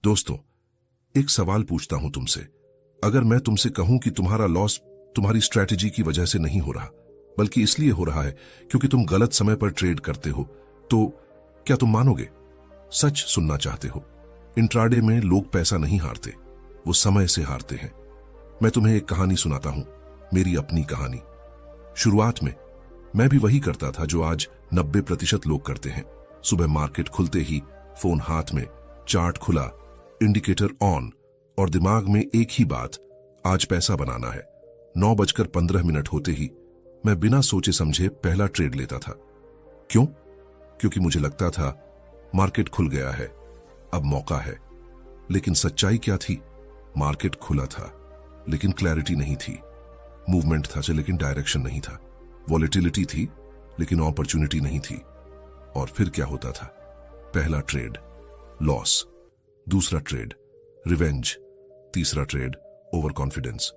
दोस्तों, एक सवाल पूछता हूं तुमसे। अगर मैं तुमसे कहूं कि तुम्हारा लॉस तुम्हारी स्ट्रैटेजी की वजह से नहीं हो रहा, बल्कि इसलिए हो रहा है क्योंकि तुम गलत समय पर ट्रेड करते हो, तो क्या तुम मानोगे? सच सुनना चाहते हो? इंट्राडे में लोग पैसा नहीं हारते, वो समय से हारते हैं। मैं तुम्हें एक कहानी सुनाता हूं, मेरी अपनी कहानी। शुरुआत में मैं भी वही करता था जो आज 90% लोग करते हैं। सुबह मार्केट खुलते ही फोन हाथ में, चार्ट खुला, इंडिकेटर ऑन और दिमाग में एक ही बात, आज पैसा बनाना है। 9:15 होते ही मैं बिना सोचे समझे पहला ट्रेड लेता था। क्यों? क्योंकि मुझे लगता था मार्केट खुल गया है, अब मौका है। लेकिन सच्चाई क्या थी? मार्केट खुला था लेकिन क्लैरिटी नहीं थी। मूवमेंट था लेकिन डायरेक्शन नहीं था। वॉलेटिलिटी थी लेकिन अपॉर्चुनिटी नहीं थी। और फिर क्या होता था? पहला ट्रेड लॉस, दूसरा ट्रेड रिवेंज, तीसरा ट्रेड ओवर कॉन्फिडेंस,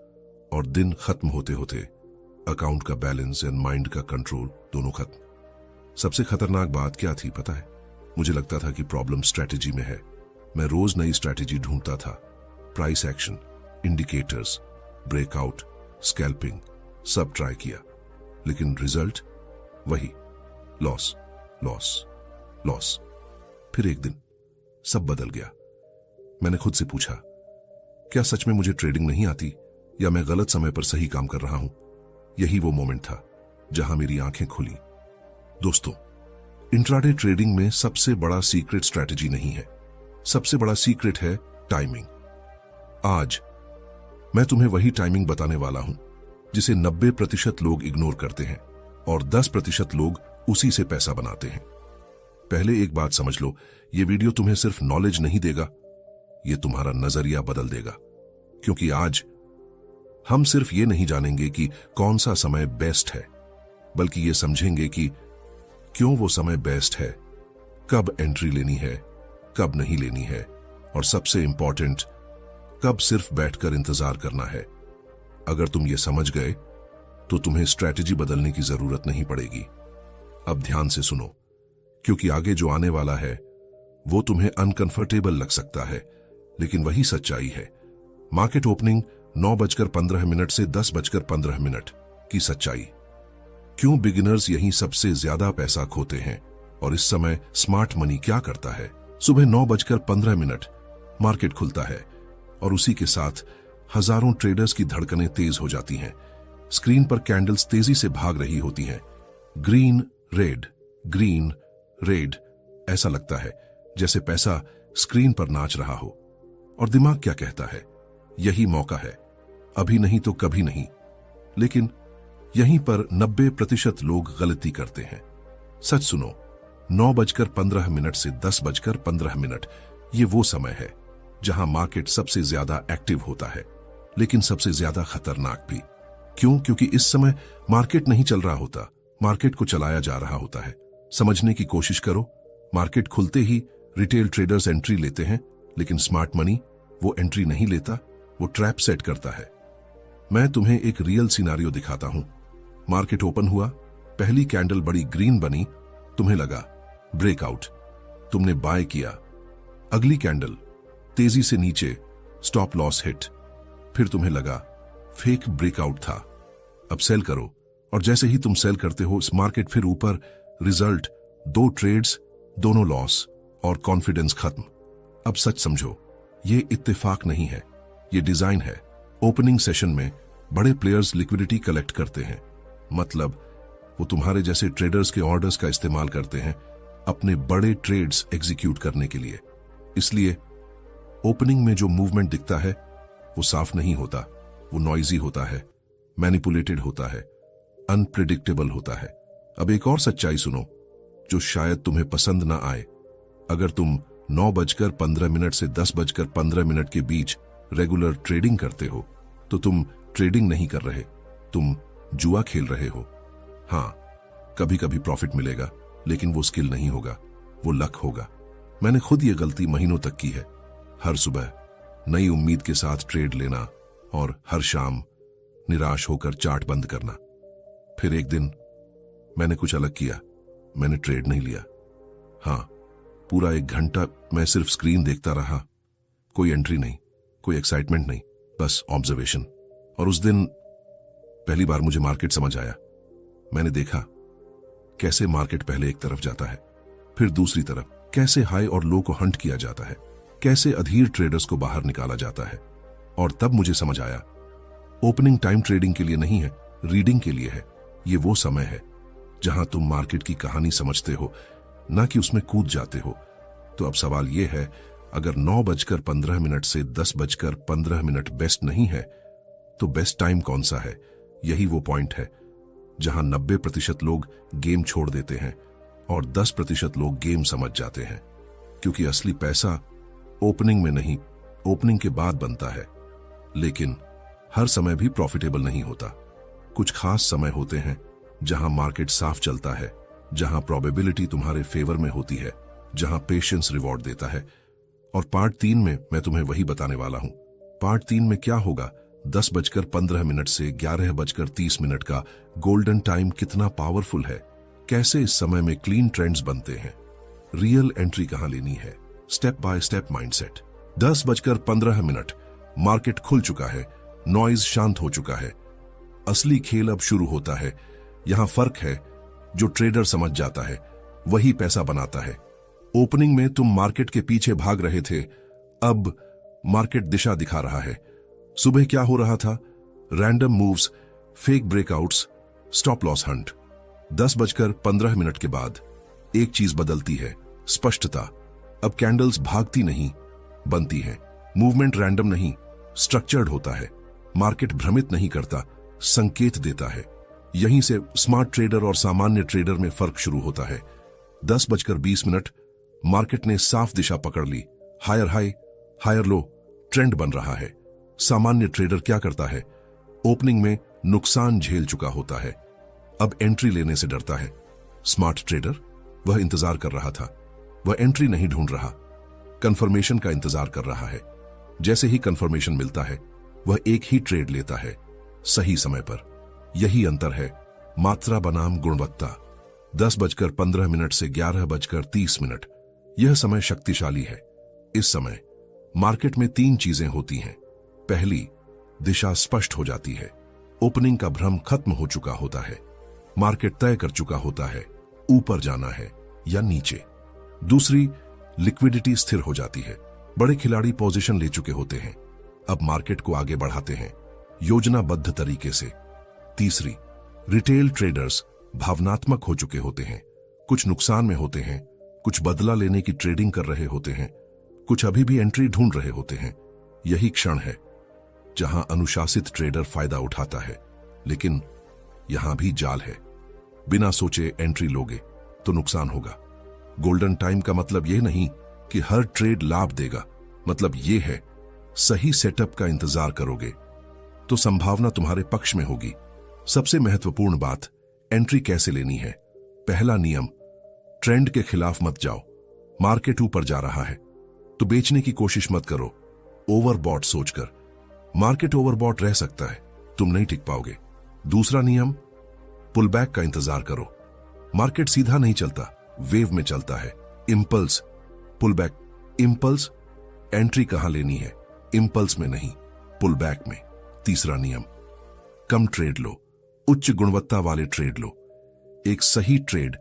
और दिन खत्म होते होते अकाउंट का बैलेंस एंड माइंड का कंट्रोल दोनों खत्म। सबसे खतरनाक बात क्या थी पता है? मुझे लगता था कि प्रॉब्लम स्ट्रैटेजी में है। मैं रोज नई स्ट्रैटेजी ढूंढता था, price action, indicators, breakout, scalping, सब ट्राई किया, लेकिन रिजल्ट वही, लॉस लॉस लॉस। फिर एक दिन सब बदल गया। मैंने खुद से पूछा, क्या सच में मुझे ट्रेडिंग नहीं आती या मैं गलत समय पर सही काम कर रहा हूं? यही वो मोमेंट था जहां मेरी आंखें खुली। दोस्तों, इंट्राडे ट्रेडिंग में सबसे बड़ा सीक्रेट स्ट्रैटेजी नहीं है, सबसे बड़ा सीक्रेट है टाइमिंग। आज मैं तुम्हें वही टाइमिंग बताने वाला हूं जिसे 90% लोग इग्नोर करते हैं और 10% लोग उसी से पैसा बनाते हैं। पहले एक बात समझ लो, यह वीडियो तुम्हें सिर्फ नॉलेज नहीं देगा, यह तुम्हारा नजरिया बदल देगा। क्योंकि आज हम सिर्फ ये नहीं जानेंगे कि कौन सा समय बेस्ट है, बल्कि ये समझेंगे कि क्यों वो समय बेस्ट है, कब एंट्री लेनी है, कब नहीं लेनी है, और सबसे इंपॉर्टेंट, कब सिर्फ बैठकर इंतजार करना है। अगर तुम ये समझ गए तो तुम्हें स्ट्रैटेजी बदलने की जरूरत नहीं पड़ेगी। अब ध्यान से सुनो, क्योंकि आगे जो आने वाला है वो तुम्हें अनकंफर्टेबल लग सकता है, लेकिन वही सच्चाई है। मार्केट ओपनिंग 9:15 से 10:15 की सच्चाई। क्यों बिगिनर्स यहीं सबसे ज्यादा पैसा खोते हैं और इस समय स्मार्ट मनी क्या करता है? सुबह 9:15 मार्केट खुलता है और उसी के साथ हजारों ट्रेडर्स की धड़कनें तेज हो जाती हैं। स्क्रीन पर कैंडल्स तेजी से भाग रही होती हैं, ग्रीन रेड, ग्रीन रेड। ऐसा लगता है जैसे पैसा स्क्रीन पर नाच रहा हो। और दिमाग क्या कहता है? यही मौका है, अभी नहीं तो कभी नहीं। लेकिन यहीं पर 90% लोग गलती करते हैं। सच सुनो, 9:15 से 10:15 ये वो समय है जहां मार्केट सबसे ज्यादा एक्टिव होता है, लेकिन सबसे ज्यादा खतरनाक भी। क्यों? क्योंकि इस समय मार्केट नहीं चल रहा होता, मार्केट को चलाया जा रहा होता है। समझने की कोशिश करो। मार्केट खुलते ही रिटेल ट्रेडर्स एंट्री लेते हैं, लेकिन स्मार्ट मनी वो एंट्री नहीं लेता, वो ट्रैप सेट करता है। मैं तुम्हें एक रियल सिनारियो दिखाता हूं। मार्केट ओपन हुआ, पहली कैंडल बड़ी ग्रीन बनी, तुम्हें लगा ब्रेकआउट, तुमने बाय किया। अगली कैंडल तेजी से नीचे, स्टॉप लॉस हिट। फिर तुम्हें लगा फेक ब्रेकआउट था, अब सेल करो। और जैसे ही तुम सेल करते हो, मार्केट फिर ऊपर। रिजल्ट 2 ट्रेड्स, दोनों लॉस और कॉन्फिडेंस खत्म। अब सच समझो, ये इत्तेफाक नहीं है, ये डिजाइन है। ओपनिंग सेशन में बड़े प्लेयर्स लिक्विडिटी कलेक्ट करते हैं, मतलब वो तुम्हारे जैसे ट्रेडर्स के ऑर्डर्स का इस्तेमाल करते हैं अपने बड़े ट्रेड्स एग्जीक्यूट करने के लिए। इसलिए ओपनिंग में जो मूवमेंट दिखता है वो साफ नहीं होता, वो नॉइजी होता है, मैनिपुलेटेड होता है, अनप्रिडिक्टेबल होता है। अब एक और सच्चाई सुनो जो शायद तुम्हें पसंद ना आए। अगर तुम 9:15 से 10:15 के बीच रेगुलर ट्रेडिंग करते हो तो तुम ट्रेडिंग नहीं कर रहे, तुम जुआ खेल रहे हो। हाँ, कभी कभी प्रॉफिट मिलेगा, लेकिन वो स्किल नहीं होगा, वो लक होगा। मैंने खुद ये गलती महीनों तक की है। हर सुबह नई उम्मीद के साथ ट्रेड लेना और हर शाम निराश होकर चार्ट बंद करना। फिर एक दिन मैंने कुछ अलग किया, मैंने ट्रेड नहीं लिया। हाँ, पूरा 1 घंटा मैं सिर्फ स्क्रीन देखता रहा, कोई एंट्री नहीं, कोई एक्साइटमेंट नहीं, बस ऑब्जर्वेशन। और उस दिन पहली बार मुझे मार्केट समझ आया। मैंने देखा कैसे मार्केट पहले एक तरफ जाता है, फिर दूसरी तरफ, कैसे हाई और लो को हंट किया जाता है, कैसे अधीर ट्रेडर्स को बाहर निकाला जाता है। और तब मुझे समझ आया, ओपनिंग टाइम ट्रेडिंग के लिए नहीं है, रीडिंग के लिए है। ये वो समय है जहां तुम मार्केट की कहानी समझते हो, ना कि उसमें कूद जाते हो। तो अब सवाल यह है, अगर 9:15 से 10:15 बेस्ट नहीं है, तो बेस्ट टाइम कौन सा है? यही वो पॉइंट है जहां 90% लोग गेम छोड़ देते हैं और 10% लोग गेम समझ जाते हैं। क्योंकि असली पैसा ओपनिंग में नहीं, ओपनिंग के बाद बनता है। लेकिन हर समय भी प्रॉफिटेबल नहीं होता। कुछ खास समय होते हैं जहां मार्केट साफ चलता है, जहां प्रोबेबिलिटी तुम्हारे फेवर में होती है, जहां पेशेंस रिवॉर्ड देता है। और पार्ट 3 में मैं तुम्हें वही बताने वाला हूं। पार्ट 3 में क्या होगा, 10:15 से 11:30 का गोल्डन टाइम कितना पावरफुल है, कैसे इस समय में क्लीन ट्रेंड्स बनते हैं, रियल एंट्री कहां लेनी है, step by step mindset. 10:15 market खुल चुका है, नॉइज शांत हो चुका है, असली खेल अब शुरू होता है। यहां फर्क है, जो ट्रेडर समझ जाता है वही पैसा बनाता है। ओपनिंग में तुम मार्केट के पीछे भाग रहे थे, अब मार्केट दिशा दिखा रहा है। सुबह क्या हो रहा था? Random moves, fake breakouts, stop loss Hunt. 10:15 के बाद एक चीज बदलती है, स्पष्टता। अब कैंडल्स भागती नहीं, बनती हैं। मूवमेंट रैंडम नहीं, स्ट्रक्चर्ड होता है। मार्केट भ्रमित नहीं करता, संकेत देता है। यहीं से स्मार्ट ट्रेडर और सामान्य ट्रेडर में फर्क शुरू होता है। 10:20 मार्केट ने साफ दिशा पकड़ ली, higher high, higher low, trend बन रहा है। सामान्य ट्रेडर क्या करता है? ओपनिंग में नुकसान झेल चुका होता है, अब एंट्री लेने से डरता है। स्मार्ट ट्रेडर, वह इंतजार कर रहा था, वह एंट्री नहीं ढूंढ रहा, कंफर्मेशन का इंतजार कर रहा है। जैसे ही कंफर्मेशन मिलता है, वह एक ही ट्रेड लेता है, सही समय पर। यही अंतर है, मात्रा बनाम गुणवत्ता। 10:15 से 11:30, यह समय शक्तिशाली है। इस समय मार्केट में 3 चीजें होती हैं। पहली, दिशा स्पष्ट हो जाती है, ओपनिंग का भ्रम खत्म हो चुका होता है, मार्केट तय कर चुका होता है ऊपर जाना है या नीचे। दूसरी, लिक्विडिटी स्थिर हो जाती है, बड़े खिलाड़ी पोजीशन ले चुके होते हैं, अब मार्केट को आगे बढ़ाते हैं योजनाबद्ध तरीके से। तीसरी, रिटेल ट्रेडर्स भावनात्मक हो चुके होते हैं, कुछ नुकसान में होते हैं, कुछ बदला लेने की ट्रेडिंग कर रहे होते हैं, कुछ अभी भी एंट्री ढूंढ रहे होते हैं। यही क्षण है जहां अनुशासित ट्रेडर फायदा उठाता है। लेकिन यहां भी जाल है, बिना सोचे एंट्री लोगे तो नुकसान होगा। गोल्डन टाइम का मतलब यह नहीं कि हर ट्रेड लाभ देगा, मतलब यह है सही सेटअप का इंतजार करोगे तो संभावना तुम्हारे पक्ष में होगी। सबसे महत्वपूर्ण बात, एंट्री कैसे लेनी है। पहला नियम, ट्रेंड के खिलाफ मत जाओ। मार्केट ऊपर जा रहा है तो बेचने की कोशिश मत करो, ओवरबॉट सोचकर। मार्केट ओवरबॉट रह सकता है, तुम नहीं टिक पाओगे। दूसरा नियम, पुल बैक का इंतजार करो। मार्केट सीधा नहीं चलता, वेव में चलता है। Impulse, pull back. Impulse, entry कहां लेनी है? इंपल्स में नहीं, पुल बैक में। तीसरा नियम, कम ट्रेड लो, उच्च गुणवत्ता वाले ट्रेड लो। एक सही ट्रेड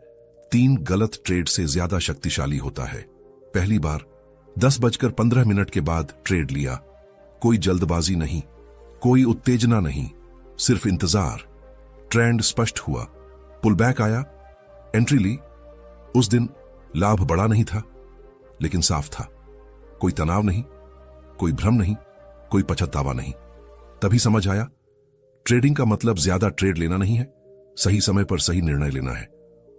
3 गलत ट्रेड से ज्यादा शक्तिशाली होता है। पहली बार 10:15 के बाद ट्रेड लिया, कोई जल्दबाजी नहीं, कोई उत्तेजना नहीं, सिर्फ इंतजार। ट्रेंड स्पष्ट हुआ, पुल बैक आया, एंट्री ली। उस दिन लाभ बड़ा नहीं था, लेकिन साफ था। कोई तनाव नहीं, कोई भ्रम नहीं, कोई पछतावा नहीं। तभी समझ आया, ट्रेडिंग का मतलब ज्यादा ट्रेड लेना नहीं है, सही समय पर सही निर्णय लेना है।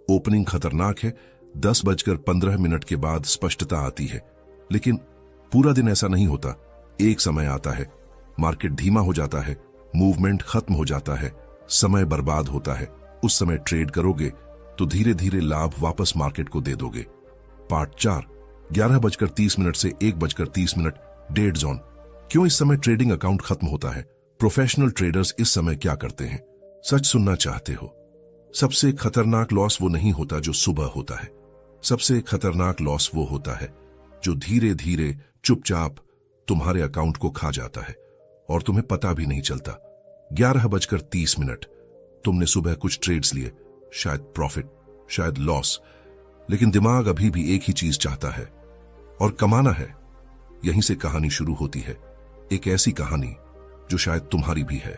ओपनिंग खतरनाक है, 10:15 के बाद स्पष्टता आती है, लेकिन पूरा दिन ऐसा नहीं होता। एक समय आता है, मार्केट धीमा हो जाता है, मूवमेंट खत्म हो जाता है, समय बर्बाद होता है। उस समय ट्रेड करोगे तो धीरे धीरे लाभ वापस मार्केट को दे दोगे। पार्ट 4, 11:30 से 1:30, डेड जोन। क्यों इस समय ट्रेडिंग अकाउंट खत्म होता है? प्रोफेशनल ट्रेडर्स इस समय क्या करते हैं? सच सुनना चाहते हो? सबसे खतरनाक लॉस वो नहीं होता जो सुबह होता है, सबसे खतरनाक लॉस वो होता है जो धीरे धीरे, चुपचाप, तुम्हारे अकाउंट को खा जाता है और तुम्हें पता भी नहीं चलता। 11:30 तुमने सुबह कुछ ट्रेड्स लिए, शायद प्रॉफिट, शायद लॉस, लेकिन दिमाग अभी भी एक ही चीज चाहता है, और कमाना है। यहीं से कहानी शुरू होती है, एक ऐसी कहानी जो शायद तुम्हारी भी है।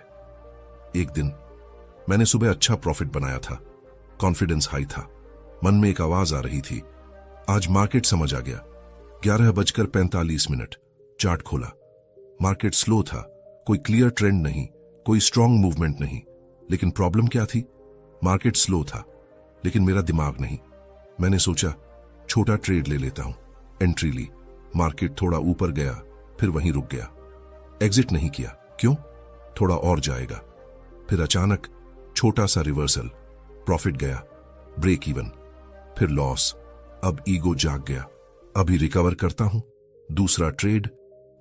एक दिन मैंने सुबह अच्छा प्रॉफिट बनाया था, कॉन्फिडेंस हाई था, मन में एक आवाज आ रही थी, आज मार्केट समझ आ गया। 11:45 चार्ट खोला, मार्केट स्लो था, कोई क्लियर ट्रेंड नहीं, कोई स्ट्रॉन्ग मूवमेंट नहीं। लेकिन प्रॉब्लम क्या थी? मार्केट स्लो था, लेकिन मेरा दिमाग नहीं। मैंने सोचा छोटा ट्रेड ले लेता हूं, एंट्री ली, मार्केट थोड़ा ऊपर गया, फिर वहीं रुक गया। एग्जिट नहीं किया, क्यों? थोड़ा और जाएगा। फिर अचानक छोटा सा रिवर्सल, प्रॉफिट गया, ब्रेक इवन, फिर लॉस। अब ईगो जाग गया, अभी रिकवर करता हूं। दूसरा ट्रेड,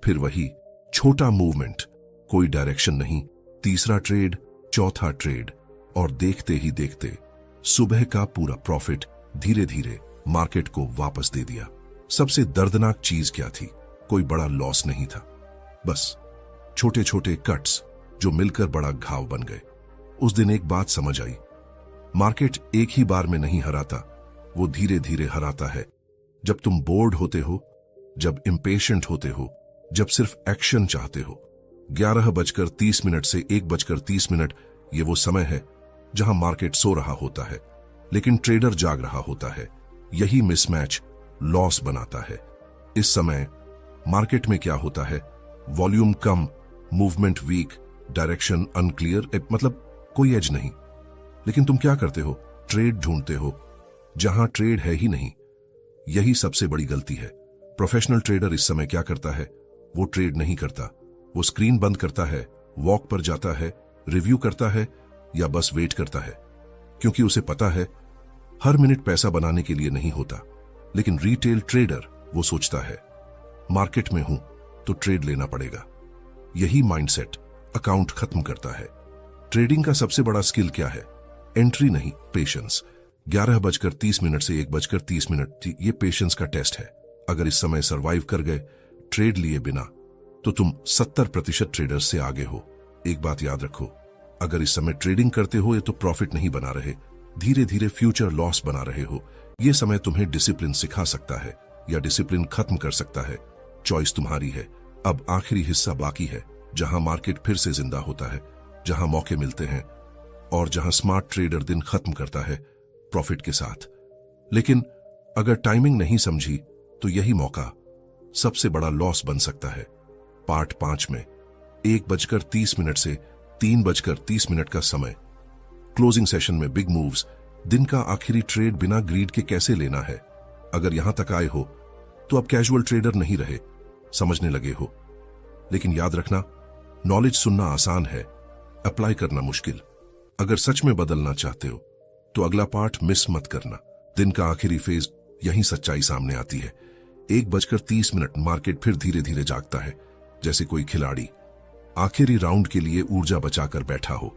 फिर वही छोटा मूवमेंट, कोई डायरेक्शन नहीं। तीसरा ट्रेड, चौथा ट्रेड, और देखते ही देखते सुबह का पूरा प्रॉफिट धीरे धीरे मार्केट को वापस दे दिया। सबसे दर्दनाक चीज क्या थी? कोई बड़ा लॉस नहीं था, बस छोटे छोटे कट्स जो मिलकर बड़ा घाव बन गए। उस दिन एक बात समझ आई, मार्केट एक ही बार में नहीं हराता, वो धीरे धीरे हराता है। जब तुम बोर्ड होते हो, जब इम्पेशेंट होते हो, जब सिर्फ एक्शन चाहते हो। 11:30 से 1:30 ये वो समय है जहां मार्केट सो रहा होता है, लेकिन ट्रेडर जाग रहा होता है। यही मिसमैच लॉस बनाता है। इस समय मार्केट में क्या होता है? वॉल्यूम कम, मूवमेंट वीक, डायरेक्शन अनक्लियर, मतलब कोई एज नहीं। लेकिन तुम क्या करते हो? ट्रेड ढूंढते हो जहां ट्रेड है ही नहीं। यही सबसे बड़ी गलती है। प्रोफेशनल ट्रेडर इस समय क्या करता है? वो ट्रेड नहीं करता, वो स्क्रीन बंद करता है, वॉक पर जाता है, रिव्यू करता है, या बस वेट करता है, क्योंकि उसे पता है हर मिनट पैसा बनाने के लिए नहीं होता। लेकिन रिटेल ट्रेडर वो सोचता है मार्केट में हूं तो ट्रेड लेना पड़ेगा। यही माइंडसेट अकाउंट खत्म करता है। ट्रेडिंग का सबसे बड़ा स्किल क्या है? एंट्री नहीं, पेशेंस। 11:30 से 1:30 ये पेशेंस का टेस्ट है। अगर इस समय सरवाइव कर गए ट्रेड लिए बिना, तो तुम 70% ट्रेडर्स से आगे हो। एक बात याद रखो, अगर इस समय ट्रेडिंग करते हो ये तो प्रॉफिट नहीं बना रहे, धीरे धीरे फ्यूचर लॉस बना रहे हो। यह समय तुम्हें डिसिप्लिन सिखा सकता है या डिसिप्लिन खत्म कर सकता है। चॉइस तुम्हारी है। अब आखिरी हिस्सा बाकी है, जहां मार्केट फिर से जिंदा होता है, जहां मौके मिलते हैं और जहां स्मार्ट ट्रेडर दिन खत्म करता है प्रॉफिट के साथ। लेकिन अगर टाइमिंग नहीं समझी तो यही मौका सबसे बड़ा लॉस बन सकता है। पार्ट 5 में 1:30 से 3:30 का समय, क्लोजिंग सेशन में बिग मूव्स, दिन का आखिरी ट्रेड बिना ग्रीड के कैसे लेना है। अगर यहां तक आए हो तो अब कैजुअल ट्रेडर नहीं रहे, समझने लगे हो। लेकिन याद रखना, नॉलेज सुनना आसान है, अप्लाई करना मुश्किल। अगर सच में बदलना चाहते हो तो अगला पार्ट मिस मत करना। दिन का आखिरी फेज, यही सच्चाई सामने आती है। 1:30 मार्केट फिर धीरे धीरे जागता है, जैसे कोई खिलाड़ी आखिरी राउंड के लिए ऊर्जा बचाकर बैठा हो।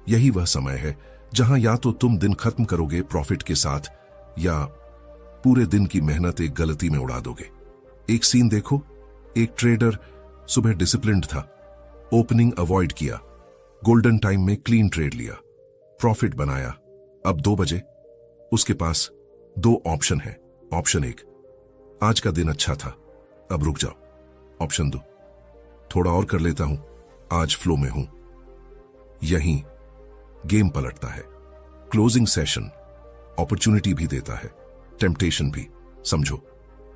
यही वह समय है जहां या तो तुम दिन खत्म करोगे प्रॉफिट के साथ, या पूरे दिन की मेहनत एक गलती में उड़ा दोगे। एक सीन देखो, एक ट्रेडर सुबह डिसिप्लिन्ड था, ओपनिंग अवॉइड किया, गोल्डन टाइम में क्लीन ट्रेड लिया, प्रॉफिट बनाया। अब 2 बजे उसके पास 2 ऑप्शन है। ऑप्शन 1, आज का दिन अच्छा था, अब रुक जाओ। ऑप्शन 2, थोड़ा और कर लेता हूं, आज फ्लो में हूं। यहीं गेम पलटता है। क्लोजिंग सेशन अपॉर्चुनिटी भी देता है, टेम्पटेशन भी। समझो,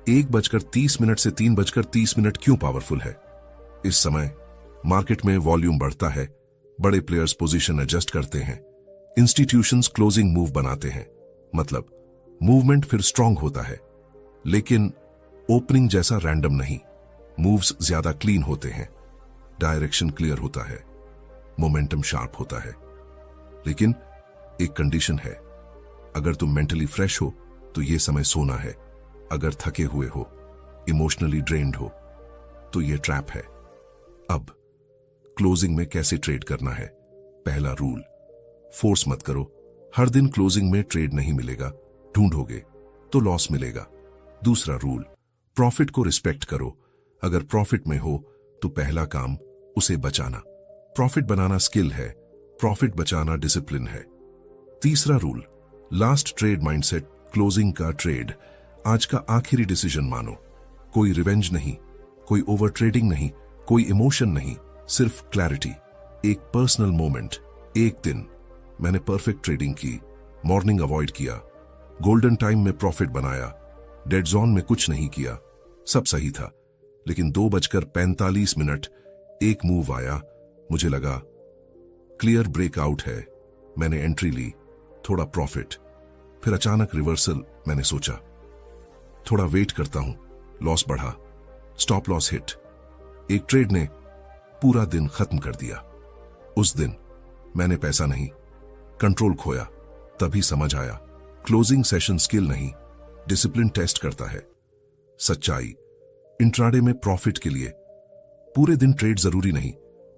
1:30 से 3:30 क्यों पावरफुल है? इस समय मार्केट में वॉल्यूम बढ़ता है, बड़े प्लेयर्स पोजीशन एडजस्ट करते हैं, इंस्टीट्यूशंस क्लोजिंग मूव बनाते हैं, मतलब मूवमेंट फिर स्ट्रांग होता है। लेकिन ओपनिंग जैसा रैंडम नहीं, मूव्स ज्यादा क्लीन होते हैं, डायरेक्शन क्लियर होता है, मोमेंटम शार्प होता है। लेकिन एक कंडीशन है, अगर तुम मेंटली फ्रेश हो तो यह समय सोना है, अगर थके हुए हो, इमोशनली ड्रेन्ड हो, तो यह ट्रैप है। अब क्लोजिंग में कैसे ट्रेड करना है? पहला रूल, फोर्स मत करो। हर दिन क्लोजिंग में ट्रेड नहीं मिलेगा, ढूंढोगे तो लॉस मिलेगा। दूसरा रूल, प्रॉफिट को रिस्पेक्ट करो। अगर प्रॉफिट में हो तो पहला काम उसे बचाना। प्रॉफिट बनाना स्किल है, प्रॉफिट बचाना डिसिप्लिन है। तीसरा rule, last trade mindset, closing का ट्रेड आज का आखिरी डिसीजन मानो। कोई रिवेंज नहीं, कोई ओवर ट्रेडिंग नहीं, कोई इमोशन नहीं, सिर्फ क्लैरिटी। एक पर्सनल मोमेंट। एक दिन मैंने परफेक्ट ट्रेडिंग की, मॉर्निंग अवॉइड किया, गोल्डन टाइम में प्रॉफिट बनाया, डेड जोन में कुछ नहीं किया, सब सही था। लेकिन 2:45 एक मूव आया, मुझे लगा क्लियर ब्रेकआउट है। मैंने एंट्री ली, थोड़ा प्रॉफिट, फिर अचानक रिवर्सल। मैंने सोचा थोड़ा वेट करता हूं, लॉस बढ़ा, स्टॉप लॉस हिट। एक ट्रेड ने पूरा दिन खत्म कर दिया। उस दिन मैंने पैसा नहीं, कंट्रोल खोया। तभी समझ आया, क्लोजिंग सेशन स्किल नहीं, डिसिप्लिन टेस्ट करता है। सच्चाई, इंट्राडे में प्रॉफिट के लिए पूरे दिन ट्रेड जरूरी नहीं,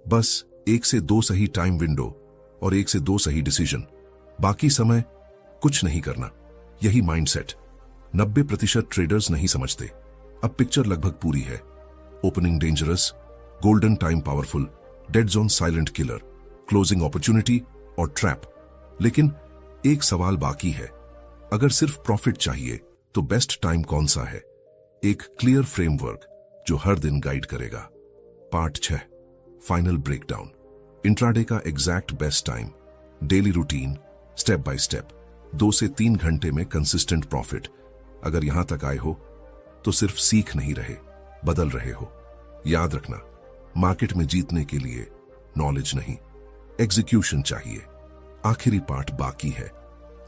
बस 1 से 2 सही टाइम विंडो और 1 से 2 सही डिसीजन, बाकी समय कुछ नहीं करना। यही माइंडसेट 90% ट्रेडर्स नहीं समझते। अब पिक्चर लगभग पूरी है। Opening dangerous, golden time powerful, dead zone silent killer, closing opportunity और ट्रैप। लेकिन एक सवाल बाकी है, अगर सिर्फ प्रॉफिट चाहिए तो बेस्ट टाइम कौन सा है? एक क्लियर फ्रेमवर्क जो हर दिन गाइड करेगा। Part 6, final breakdown. इंट्राडे का exact best time, daily routine, step by step, 2 से 3 घंटे में कंसिस्टेंट प्रॉफिट। अगर यहां तक आए हो तो सिर्फ सीख नहीं रहे, बदल रहे हो। याद रखना, मार्केट में जीतने के लिए नॉलेज नहीं, एग्जीक्यूशन चाहिए। आखिरी पार्ट बाकी है,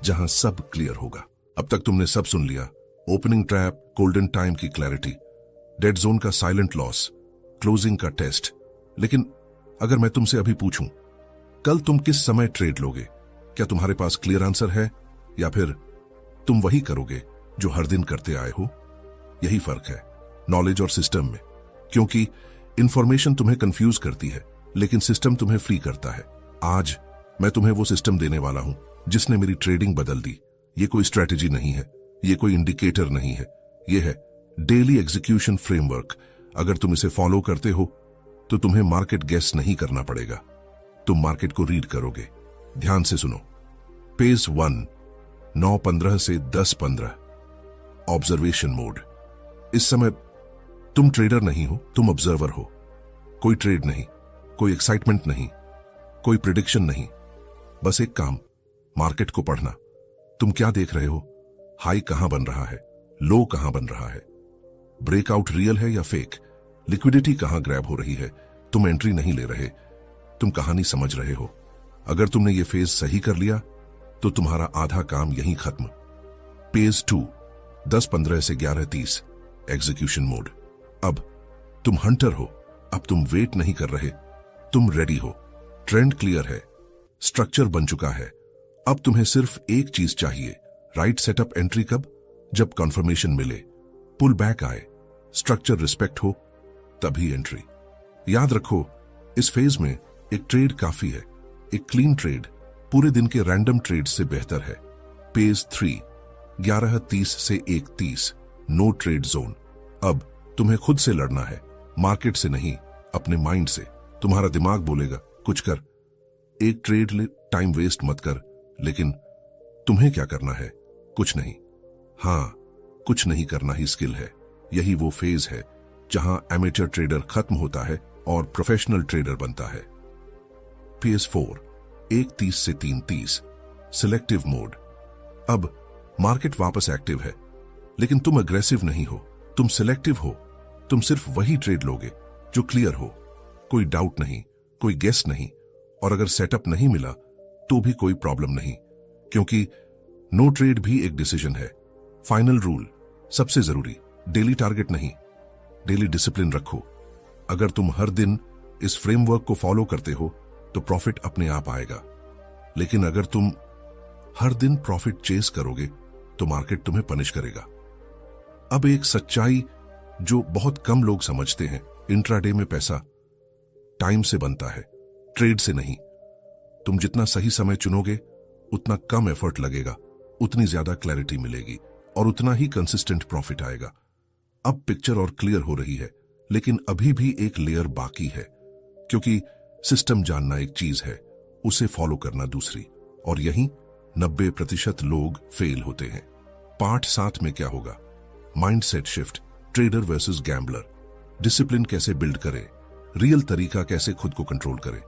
जहां सब क्लियर होगा। अब तक तुमने सब सुन लिया, ओपनिंग ट्रैप, गोल्डन टाइम की क्लैरिटी, डेड जोन का साइलेंट लॉस, क्लोजिंग का टेस्ट। लेकिन अगर मैं तुमसे अभी पूछूं, कल तुम किस समय ट्रेड लोगे? क्या तुम्हारे पास क्लियर आंसर है, या फिर तुम वही करोगे जो हर दिन करते आए हो? यही फर्क है नॉलेज और सिस्टम में, क्योंकि इंफॉर्मेशन तुम्हें कंफ्यूज करती है, लेकिन सिस्टम तुम्हें फ्री करता है। आज मैं तुम्हें वो सिस्टम देने वाला हूं जिसने मेरी ट्रेडिंग बदल दी। ये कोई स्ट्रेटेजी नहीं है, ये कोई इंडिकेटर नहीं है, ये है डेली एग्जीक्यूशन फ्रेमवर्क। अगर तुम इसे फॉलो करते हो तो तुम्हें मार्केट गेस नहीं करना पड़ेगा, तुम मार्केट को रीड करोगे। ध्यान से सुनो। पेज 1, 9:15 से 10:15, ऑब्जर्वेशन मोड। इस समय तुम ट्रेडर नहीं हो, तुम ऑब्जर्वर हो। कोई ट्रेड नहीं, कोई एक्साइटमेंट नहीं, कोई प्रिडिक्शन नहीं, बस एक काम, मार्केट को पढ़ना। तुम क्या देख रहे हो? हाई कहां बन रहा है, लो कहां बन रहा है, ब्रेकआउट रियल है या फेक, लिक्विडिटी कहां ग्रैब हो रही है। तुम एंट्री नहीं ले रहे, तुम कहानी समझ रहे हो। अगर तुमने ये फेज सही कर लिया तो तुम्हारा आधा काम यहीं खत्म। पेज 2, 10:15 से 11:30, एग्जीक्यूशन मोड। अब तुम हंटर हो, अब तुम वेट नहीं कर रहे, तुम रेडी हो। ट्रेंड क्लियर है, स्ट्रक्चर बन चुका है। अब तुम्हें सिर्फ एक चीज चाहिए, राइट सेटअप। एंट्री कब? जब कंफर्मेशन मिले, पुल बैक आए, स्ट्रक्चर रिस्पेक्ट हो, तभी एंट्री। याद रखो, इस फेज में एक ट्रेड काफी है, एक क्लीन ट्रेड पूरे दिन के रैंडम ट्रेड से बेहतर है। पेज 3, 11:30 से 1:30, नो ट्रेड जोन। अब तुम्हें खुद से लड़ना है, मार्केट से नहीं, अपने माइंड से। तुम्हारा दिमाग बोलेगा कुछ कर, एक ट्रेड ले, टाइम वेस्ट मत कर। लेकिन तुम्हें क्या करना है? कुछ नहीं। हां, कुछ नहीं करना ही स्किल है। यही वो फेज है जहां एमेचर ट्रेडर खत्म होता है और प्रोफेशनल ट्रेडर बनता है। पेज 4, 1:30 से 3:30, सिलेक्टिव मोड। अब मार्केट वापस एक्टिव है, लेकिन तुम अग्रेसिव नहीं हो, तुम सिलेक्टिव हो। तुम सिर्फ वही ट्रेड लोगे जो क्लियर हो, कोई डाउट नहीं, कोई गेस नहीं। और अगर सेटअप नहीं मिला तो भी कोई प्रॉब्लम नहीं, क्योंकि नो ट्रेड भी एक डिसीजन है। फाइनल रूल, सबसे जरूरी, डेली टारगेट नहीं, डेली डिसिप्लिन रखो। अगर तुम हर दिन इस फ्रेमवर्क को फॉलो करते हो तो प्रॉफिट अपने आप आएगा। लेकिन अगर तुम हर दिन प्रॉफिट चेस करोगे तो मार्केट तुम्हें पनिश करेगा। अब एक सच्चाई जो बहुत कम लोग समझते हैं, इंट्राडे में पैसा टाइम से बनता है, ट्रेड से नहीं। तुम जितना सही समय चुनोगे उतना कम एफर्ट लगेगा, उतनी ज्यादा क्लैरिटी मिलेगी और उतना ही कंसिस्टेंट प्रॉफिट आएगा। अब पिक्चर और क्लियर हो रही है लेकिन अभी भी एक लेयर बाकी है, क्योंकि सिस्टम जानना एक चीज है, उसे फॉलो करना दूसरी, और यही 90% लोग फेल होते हैं। पार्ट 7 में क्या होगा? Mindset shift, trader versus gambler, discipline कैसे बिल्ड करें, रियल तरीका कैसे खुद को कंट्रोल करें।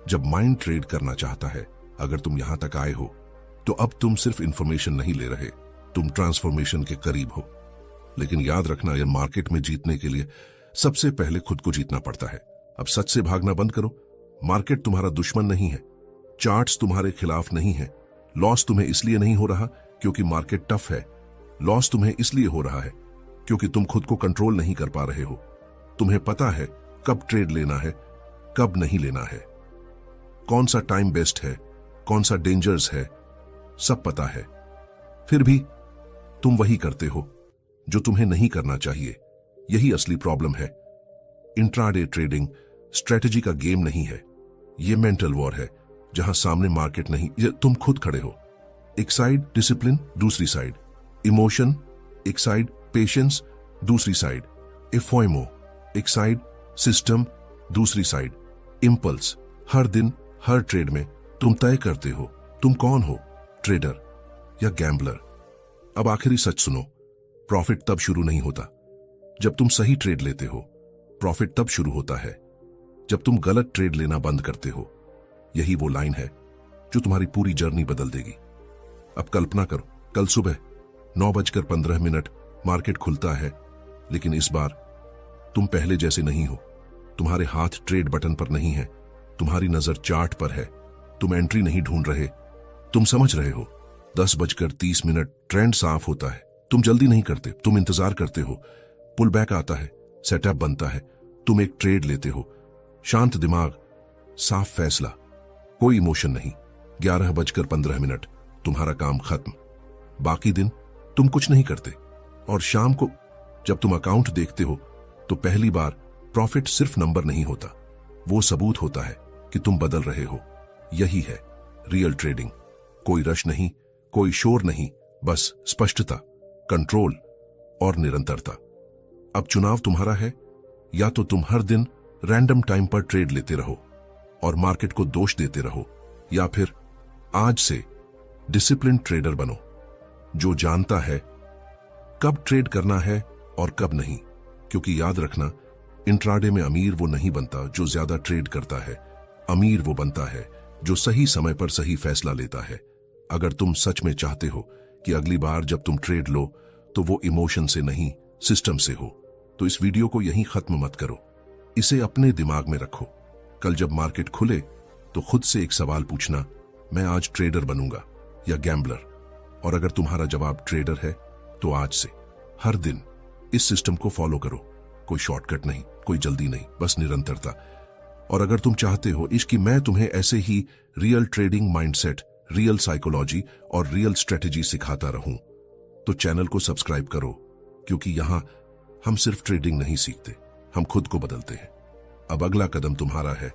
जब माइंड ट्रेड करना चाहता है, अगर तुम यहां तक आए हो तो अब तुम सिर्फ इंफॉर्मेशन नहीं ले रहे, तुम ट्रांसफॉर्मेशन के करीब हो। लेकिन याद रखना, यह मार्केट में जीतने के लिए सबसे पहले खुद को जीतना पड़ता है। अब सच से भागना बंद करो। मार्केट तुम्हारा दुश्मन नहीं है, चार्ट्स तुम्हारे खिलाफ नहीं है। लॉस तुम्हें इसलिए नहीं हो रहा क्योंकि मार्केट टफ है, लॉस तुम्हें इसलिए हो रहा है क्योंकि तुम खुद को कंट्रोल नहीं कर पा रहे हो। तुम्हें पता है कब ट्रेड लेना है, कब नहीं लेना है, कौन सा टाइम बेस्ट है, कौन सा डेंजर्स है, सब पता है। फिर भी तुम वही करते हो जो तुम्हें नहीं करना चाहिए। यही असली प्रॉब्लम है। इंट्राडे ट्रेडिंग स्ट्रेटजी का गेम नहीं है, यह मेंटल वॉर है, जहां सामने मार्केट नहीं, तुम खुद खड़े हो। एक साइड डिसिप्लिन, दूसरी साइड इमोशन, एक साइड पेशेंस, दूसरी साइड एफोइमो, एक साइड सिस्टम, दूसरी साइड इंपल्स। हर दिन हर ट्रेड में तुम तय करते हो तुम कौन हो, ट्रेडर या गैम्बलर। अब आखिरी सच सुनो, प्रॉफिट तब शुरू नहीं होता जब तुम सही ट्रेड लेते हो, प्रॉफिट तब शुरू होता है जब तुम गलत ट्रेड लेना बंद करते हो। यही वो लाइन है जो तुम्हारी पूरी जर्नी बदल देगी। अब कल्पना करो, कल सुबह 9:15 मार्केट खुलता है, लेकिन इस बार तुम पहले जैसे नहीं हो। तुम्हारे हाथ ट्रेड बटन पर नहीं है, तुम्हारी नजर चार्ट पर है। तुम एंट्री नहीं ढूंढ रहे, तुम समझ रहे हो। 10:30 ट्रेंड साफ होता है, तुम जल्दी नहीं करते, तुम इंतजार करते हो। पुल बैक आता है, सेटअप बनता है, तुम एक ट्रेड लेते हो। शांत दिमाग, साफ फैसला, कोई इमोशन नहीं। 11:15 तुम्हारा काम खत्म। बाकी दिन तुम कुछ नहीं करते, और शाम को जब तुम अकाउंट देखते हो तो पहली बार प्रॉफिट सिर्फ नंबर नहीं होता, वो सबूत होता है कि तुम बदल रहे हो। यही है रियल ट्रेडिंग। कोई रश नहीं, कोई शोर नहीं, बस स्पष्टता, कंट्रोल और निरंतरता। अब चुनाव तुम्हारा है, या तो तुम हर दिन रैंडम टाइम पर ट्रेड लेते रहो और मार्केट को दोष देते रहो, या फिर आज से डिसिप्लिन ट्रेडर बनो जो जानता है कब ट्रेड करना है और कब नहीं। क्योंकि याद रखना, इंट्राडे में अमीर वो नहीं बनता जो ज्यादा ट्रेड करता है, अमीर वो बनता है जो सही समय पर सही फैसला लेता है। अगर तुम सच में चाहते हो कि अगली बार जब तुम ट्रेड लो तो वो इमोशन से नहीं, सिस्टम से हो, तो इस वीडियो को यहीं खत्म मत करो। इसे अपने दिमाग में रखो। कल जब मार्केट खुले तो खुद से एक सवाल पूछना, मैं आज ट्रेडर बनूंगा या गैम्बलर? और अगर तुम्हारा जवाब ट्रेडर है तो आज से हर दिन इस सिस्टम को फॉलो करो। कोई शॉर्टकट नहीं, कोई जल्दी नहीं, बस निरंतरता। और अगर तुम चाहते हो इसकी मैं तुम्हें ऐसे ही real trading mindset, real psychology और रियल स्ट्रेटेजी सिखाता रहूं, तो चैनल को सब्सक्राइब करो, क्योंकि यहां हम सिर्फ ट्रेडिंग नहीं सीखते, हम खुद को बदलते हैं। अब अगला कदम तुम्हारा है।